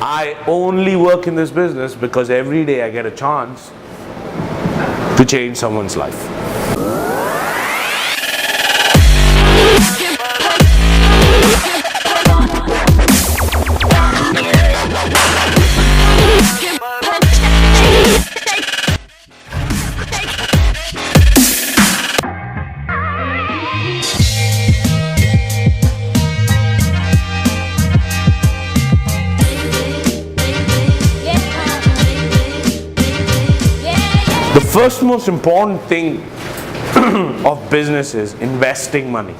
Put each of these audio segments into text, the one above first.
I only work in this business because every day I get a chance to change someone's life. The first most important thing of business is investing money.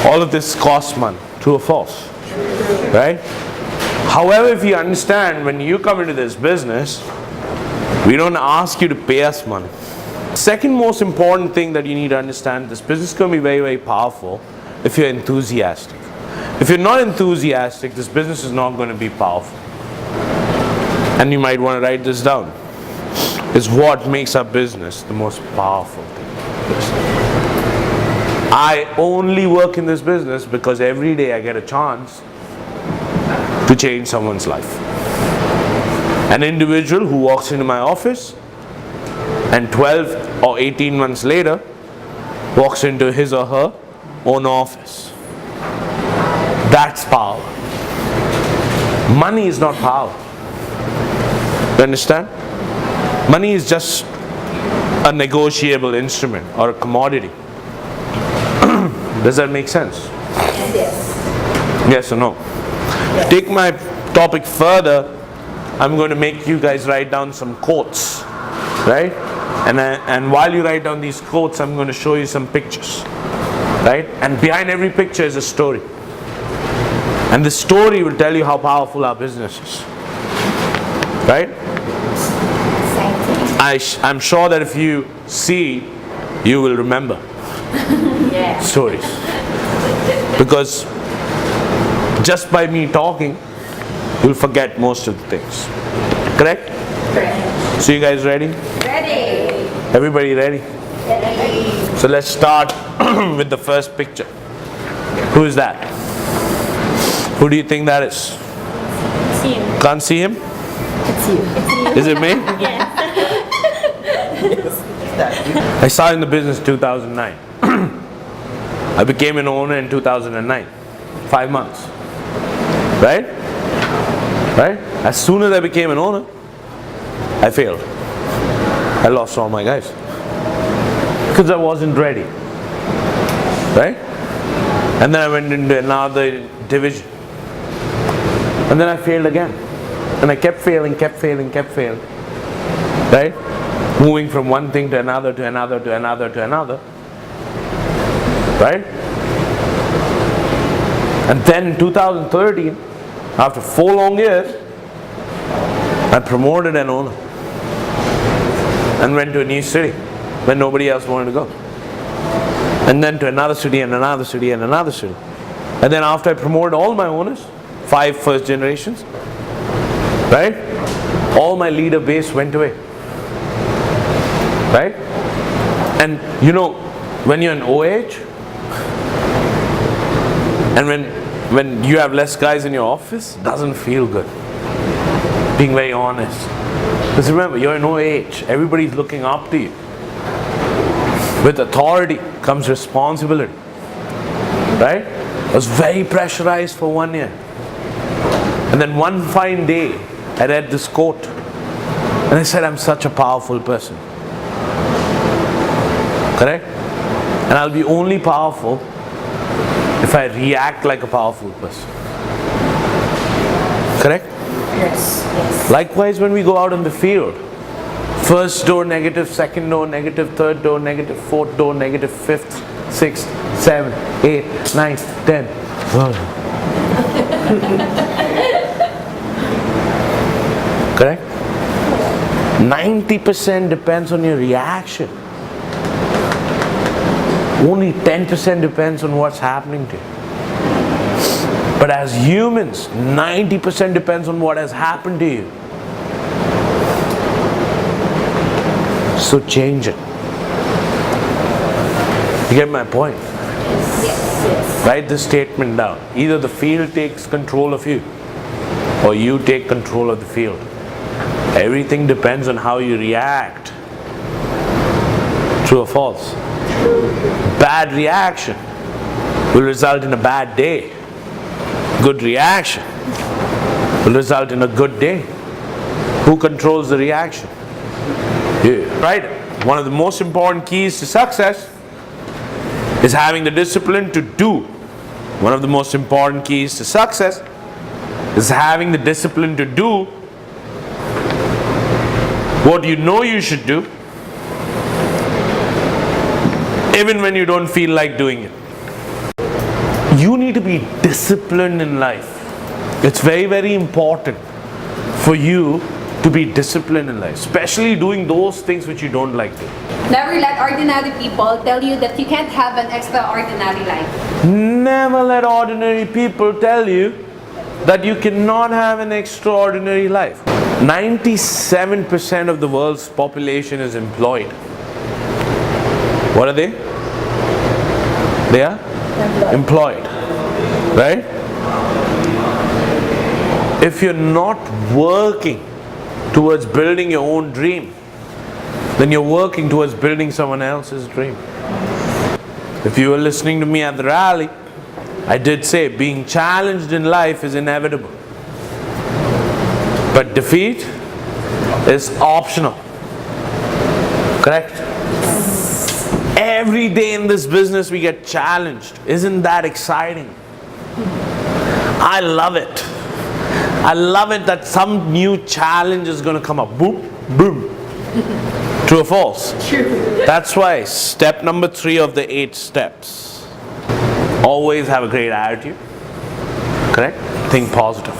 All of this costs money, true or false? Right? However, if you understand, when you come into this business, we don't ask you to pay us money. Second most important thing that you need to understand, this business is going to be very, very powerful if you're enthusiastic. If you're not enthusiastic, this business is not going to be powerful. And you might want to write this down. Is what makes our business the most powerful thing. I only work in this business because every day I get a chance to change someone's life. An individual who walks into my office and 12 or 18 months later walks into his or her own office. That's power. Money is not power. You understand? Money is just a negotiable instrument or a commodity. Does that make sense? Yes. Yes or no? Yes. Take my topic further. I'm going to make you guys write down some quotes, right? And while you write down these quotes, I'm going to show you some pictures, right? And behind every picture is a story. And the story will tell you how powerful our business is, right? I'm sure that if you see, you will remember stories. Because just by me talking, you'll forget most of the things. Correct? Correct. So you guys ready? Ready. Everybody ready? Ready. So let's start with the first picture. Who is that? Who do you think that is? See him. Can't see him? It's you. Is it me? Yes. I started in the business in 2009. I became an owner in 2009. 5 months. Right? Right? As soon as I became an owner, I failed. I lost all my guys. Because I wasn't ready. Right? And then I went into another division. And then I failed again. And I kept failing. Right? Moving from one thing to another, to another, to another, to another. Right? And then in 2013, after 4 long years, I promoted an owner. And went to a new city where nobody else wanted to go. And then to another city and another city and another city. And then after I promoted all my owners, 5 first generations, right? All my leader base went away. Right? And you know, when you're in OH, and when you have less guys in your office, it doesn't feel good. Being very honest. Because remember, you're in OH, everybody's looking up to you. With authority comes responsibility. Right? I was very pressurized for 1 year. And then one fine day, I read this quote. And I said, I'm such a powerful person. Correct? And I'll be only powerful if I react like a powerful person. Correct? Yes. Yes. Likewise, when we go out in the field, first door negative, second door negative, third door negative, fourth door negative, fifth, sixth, seventh, eighth, ninth, 10th. Correct? 90% depends on your reaction. Only 10% depends on what's happening to you. But as humans, 90% depends on what has happened to you. So change it. You get my point? Yes. Yes. Write this statement down. Either the field takes control of you, or you take control of the field. Everything depends on how you react. True or false? Bad reaction will result in a bad day. Good reaction will result in a good day. Who controls the reaction? You. Right? One of the most important keys to success is having the discipline to do. One of the most important keys to success is having the discipline to do what you know you should do, even when you don't feel like doing it. You need to be disciplined in life. It's very, very important for you to be disciplined in life, especially doing those things which you don't like to. Never let ordinary people tell you that you can't have an extraordinary life. Never let ordinary people tell you that you cannot have an extraordinary life. 97% of the world's population is employed. What are they? They are employed. Right? If you're not working towards building your own dream, then you're working towards building someone else's dream. If you were listening to me at the rally, I did say being challenged in life is inevitable. But defeat is optional. Correct? Every day in this business we get challenged. Isn't that exciting? I love it. I love it that some new challenge is going to come up. Boom, boom. True or false? True. That's why step number 3 of the 8 steps. Always have a great attitude. Correct? Think positive.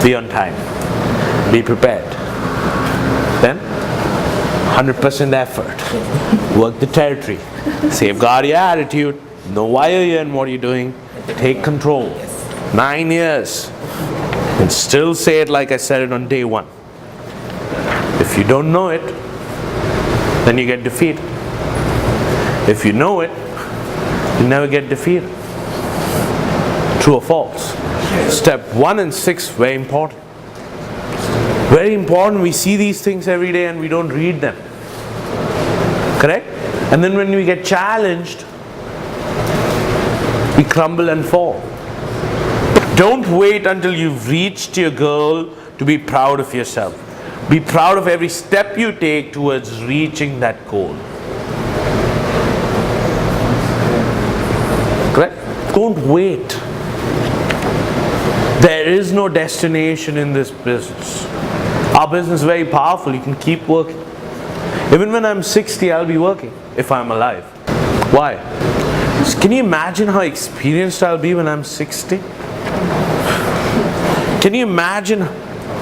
Be on time. Be prepared. Then 100% effort. Work the territory. Safeguard your attitude. Know why you're here and what you're doing. Take control. 9 years. And still say it like I said it on day 1. If you don't know it, then you get defeated. If you know it, you never get defeated. True or false? Step 1 and 6, very important. Very important. We see these things every day and we don't read them. Correct? And then when we get challenged, we crumble and fall. Don't wait until you've reached your goal to be proud of yourself. Be proud of every step you take towards reaching that goal. Correct? Don't wait. There is no destination in this business. Our business is very powerful. You can keep working. Even when I'm 60, I'll be working if I'm alive. Why? Can you imagine how experienced I'll be when I'm 60? Can you imagine?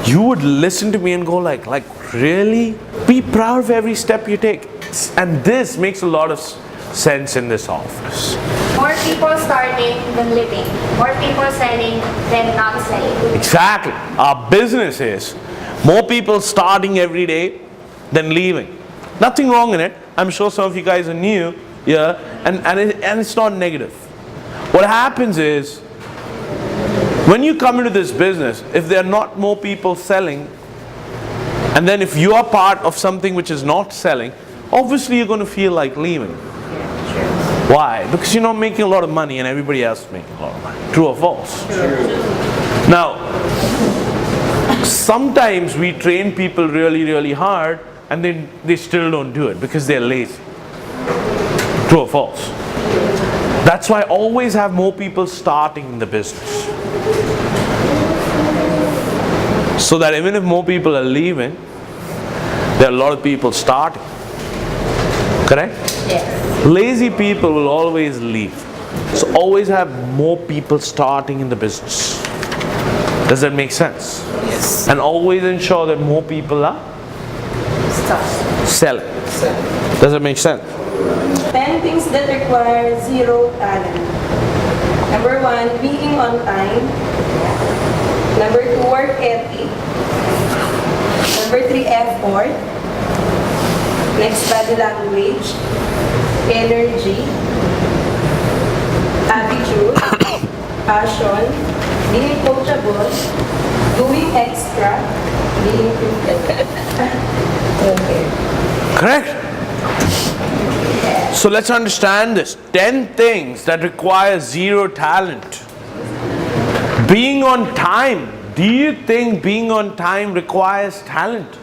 You would listen to me and go like really? Be proud of every step you take. And this makes a lot of sense in this office. More people starting than living. More people selling than not selling. Exactly. Our business is more people starting every day than leaving. Nothing wrong in it. I'm sure some of you guys are new here, and it's not negative. What happens is, when you come into this business, if there are not more people selling, and then if you are part of something which is not selling, obviously you're going to feel like leaving. Why? Because you're not making a lot of money and everybody else is making a lot of money. True or false? True. Now, sometimes we train people really, really hard and then they still don't do it because they're lazy. True or false? That's why I always have more people starting in the business. So that even if more people are leaving, there are a lot of people starting. Correct? Yes. Lazy people will always leave. So always have more people starting in the business. Does that make sense? Yes. And always ensure that more people are Stop. selling. Does that make sense? 10 things that require zero talent. Number 1, being on time. Number 2, work ethic. Number 3, effort. Next, body language. Energy. Attitude. Passion. Being coachable. doing extra, being prepared. Correct? So let's understand this. 10 things that require zero talent. Being on time. Do you think being on time requires talent?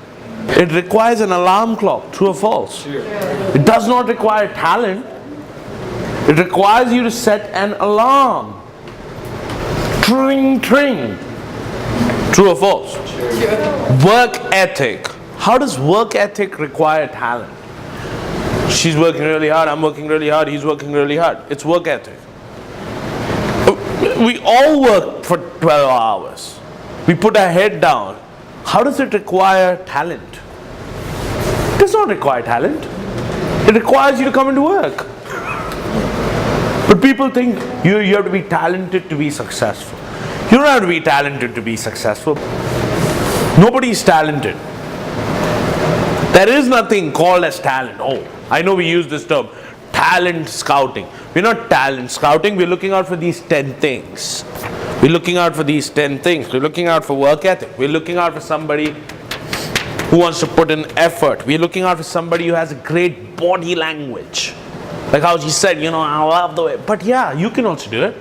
It requires an alarm clock. True or false? It does not require talent. It requires you to set an alarm. Tring, tring. True or false? Work ethic. How does work ethic require talent? She's working really hard, I'm working really hard, he's working really hard. It's work ethic. We all work for 12 hours. We put our head down. How does it require talent? It does not require talent. It requires you to come into work. But people think you have to be talented to be successful. You don't have to be talented to be successful. Nobody is talented. There is nothing called as talent. Oh, I know we use this term, talent scouting. We're not talent scouting, we're looking out for these 10 things. We're looking out for these 10 things. We're looking out for work ethic. We're looking out for somebody who wants to put in effort. We're looking out for somebody who has a great body language. Like how she said, I love the way. But yeah, you can also do it.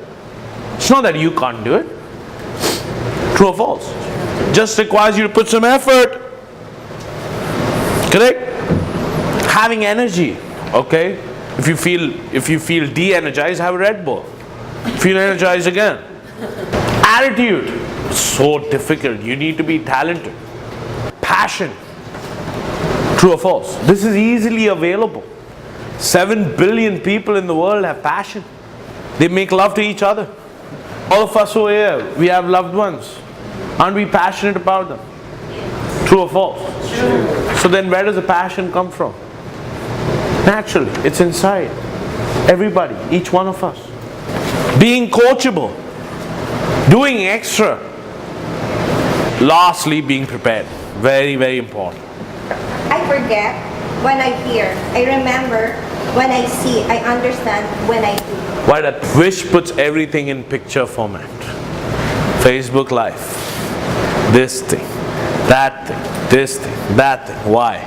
It's not that you can't do it. True or false? Just requires you to put some effort. Correct? Having energy. Okay? If you feel de-energized, have a Red Bull. Feel energized again. Attitude. So difficult. You need to be talented. Passion. True or false? This is easily available. 7 billion people in the world have passion. They make love to each other. All of us who are here, we have loved ones. Aren't we passionate about them? True or false? True. So then where does the passion come from? Naturally, it's inside. Everybody, each one of us. Being coachable. Doing extra. Lastly, being prepared. Very, very important. I forget when I hear. I remember when I see. I understand when I do. Why that Wish puts everything in picture format. Facebook Live. This thing. That thing. This thing. That thing. Why?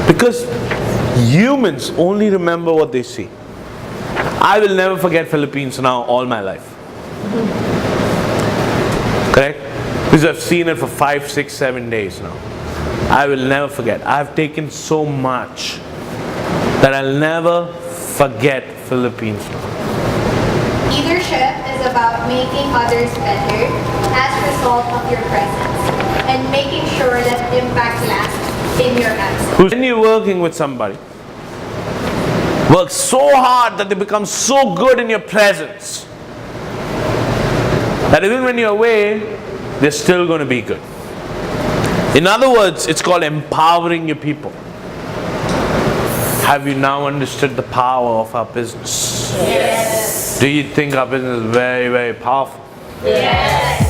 Because humans only remember what they see. I will never forget Philippines now all my life. Correct? Because I've seen it for 5, 6, 7 days now. I will never forget. I've taken so much that I'll never forget Philippines now. Leadership is about making others better as a result of your presence and making sure that impact lasts in your absence. When you're working with somebody, work so hard that they become so good in your presence that even when you're away, they're still going to be good. In other words, it's called empowering your people. Have you now understood the power of our business? Yes. Do you think our business is very, very powerful? Yes.